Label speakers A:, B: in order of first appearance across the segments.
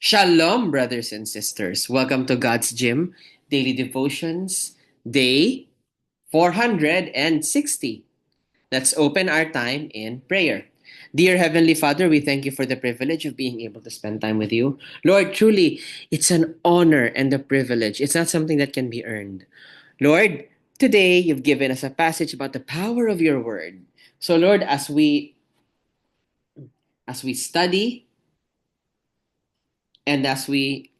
A: Shalom, brothers and sisters. Welcome to God's Gym Daily Devotions, day 460. Let's open our time in prayer. Dear Heavenly Father, we thank you for the privilege of being able to spend time with you. Lord, truly, it's an honor and a privilege. It's not something that can be earned. Lord, today you've given us a passage about the power of your word. So Lord, as we study and as we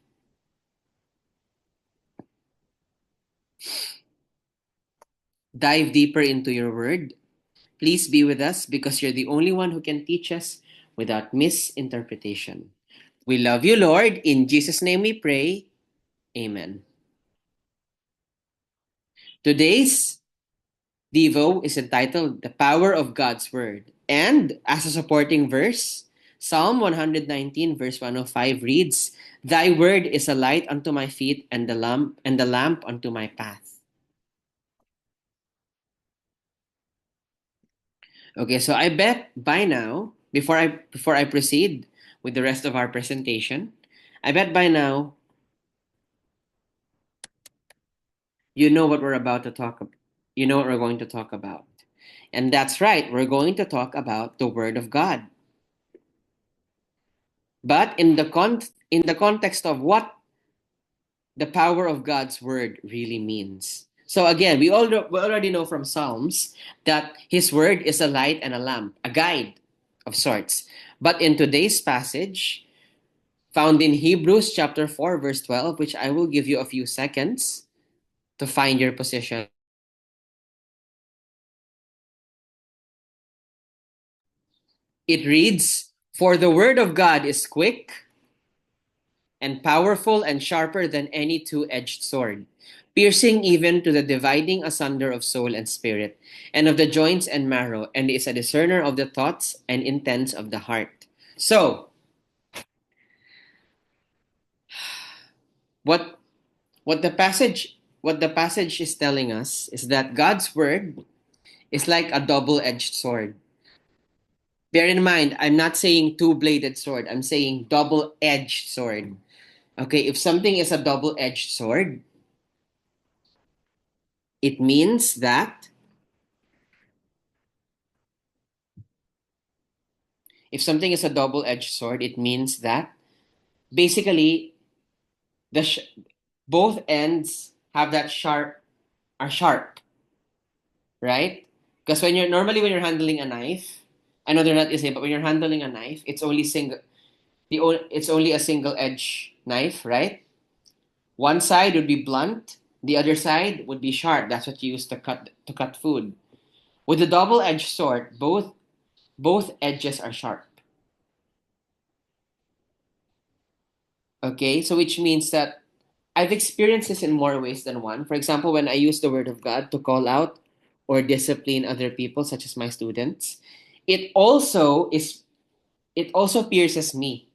A: dive deeper into your word, please be with us because you're the only one who can teach us without misinterpretation. We love you, Lord. In Jesus' name we pray. Amen. Today's Devo is entitled The Power of God's Word. And as a supporting verse, Psalm 119 verse 105 reads, Thy word is a light unto my feet and the lamp unto my path. Okay, so I bet by now, before I proceed with the rest of our presentation, I bet by now you know what we're about to talk about. You know what we're going to talk about. And that's right, we're going to talk about the word of God. But in the context of what the power of God's word really means. So again, we already know from Psalms that his word is a light and a lamp, a guide of sorts. But in today's passage, found in Hebrews chapter 4 verse 12, which I will give you a few seconds to find your position. It reads, For the word of God is quick and powerful and sharper than any two-edged sword, piercing even to the dividing asunder of soul and spirit, and of the joints and marrow, and is a discerner of the thoughts and intents of the heart. So, what what the passage is telling us is that God's word is like a double-edged sword. Bear in mind, I'm not saying two-bladed sword. I'm saying double-edged sword. Okay, if something is a double-edged sword, it means that if something is a double-edged sword, it means that basically the both ends have that are sharp, right? Because when you're handling a knife, I know they're not the same, but when you're handling a knife, it's only a single edge knife, right? One side would be blunt, the other side would be sharp. That's what you use to cut food. With a double-edged sword, both edges are sharp. Okay, so which means that I've experienced this in more ways than one. For example, when I use the word of God to call out or discipline other people, such as my students, it also is it also pierces me.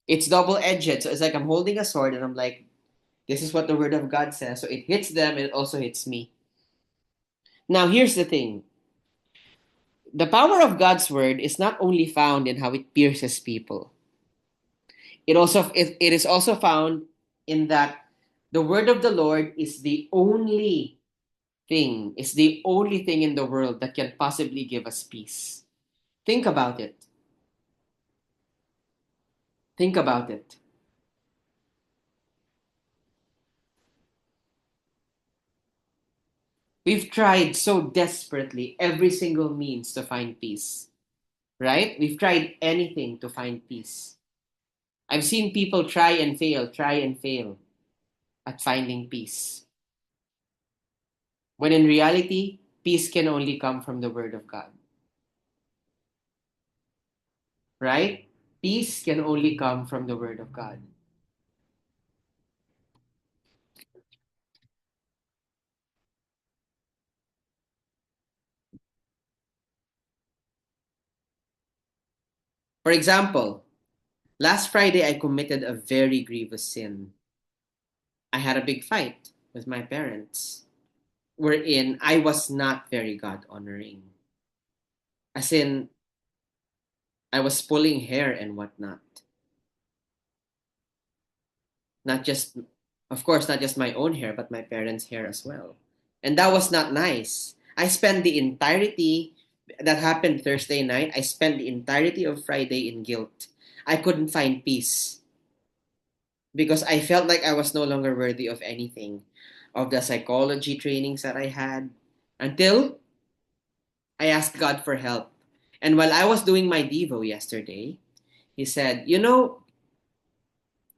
A: It's double-edged. So it's like I'm holding a sword and I'm like, this is what the word of God says. So it hits them and it also hits me. Now here's the thing. The power of God's word is not only found in how it pierces people. It is also found in that the word of the Lord is the only thing in the world that can possibly give us peace. Think about it. Think about it. We've tried so desperately every single means to find peace, right? We've tried anything to find peace. I've seen people try and fail at finding peace. When in reality, peace can only come from the Word of God, right? Peace can only come from the Word of God. For example, last Friday I committed a very grievous sin. I had a big fight with my parents, wherein I was not very God honoring. As in, I was pulling hair and whatnot. Not just, of course, not just my own hair, but my parents' hair as well. And that was not nice. I spent the entirety, that happened Thursday night, I spent the entirety of Friday in guilt. I couldn't find peace because I felt like I was no longer worthy of anything, of the psychology trainings that I had, until I asked God for help. And while I was doing my Devo yesterday, He said, you know,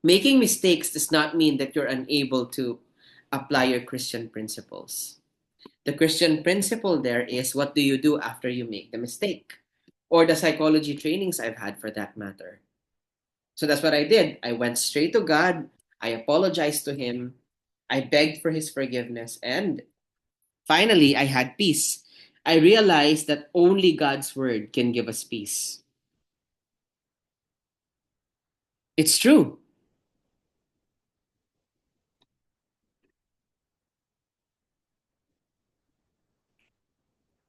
A: making mistakes does not mean that you're unable to apply your Christian principles. The Christian principle there is, what do you do after you make the mistake? Or the psychology trainings I've had for that matter. So that's what I did. I went straight to God. I apologized to Him. I begged for His forgiveness. And finally, I had peace. I realized that only God's word can give us peace. It's true.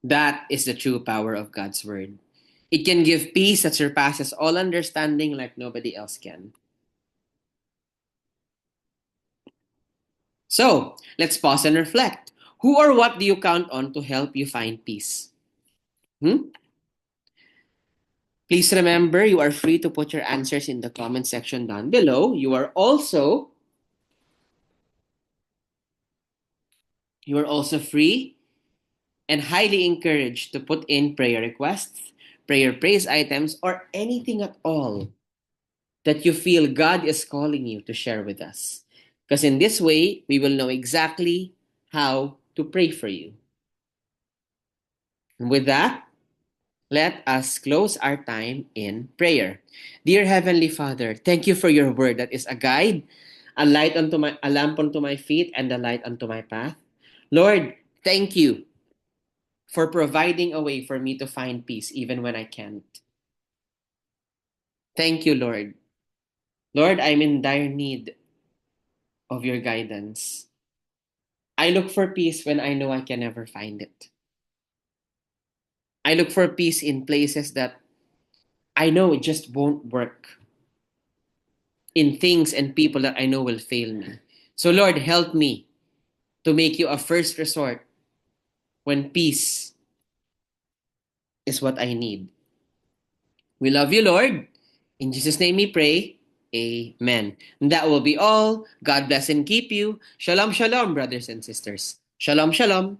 A: That is the true power of God's word. It can give peace that surpasses all understanding like nobody else can. So, let's pause and reflect. Who or what do you count on to help you find peace? Hmm? Please remember, you are free to put your answers in the comment section down below. You are also free and highly encouraged to put in prayer requests, prayer praise items, or anything at all that you feel God is calling you to share with us. Because in this way, we will know exactly how to pray for you. And with that, let us close our time in prayer. Dear Heavenly Father, thank you for your word that is a guide, a lamp unto my feet, and a light unto my path. Lord, thank you for providing a way for me to find peace even when I can't. Thank you, Lord. Lord, I'm in dire need of your guidance. I look for peace when I know I can never find it. I look for peace in places that I know it just won't work, in things and people that I know will fail me. So, Lord, help me to make you a first resort when peace is what I need. We love you, Lord. In Jesus' name we pray. Amen. And that will be all. God bless and keep you. Shalom, shalom, brothers and sisters. Shalom, shalom.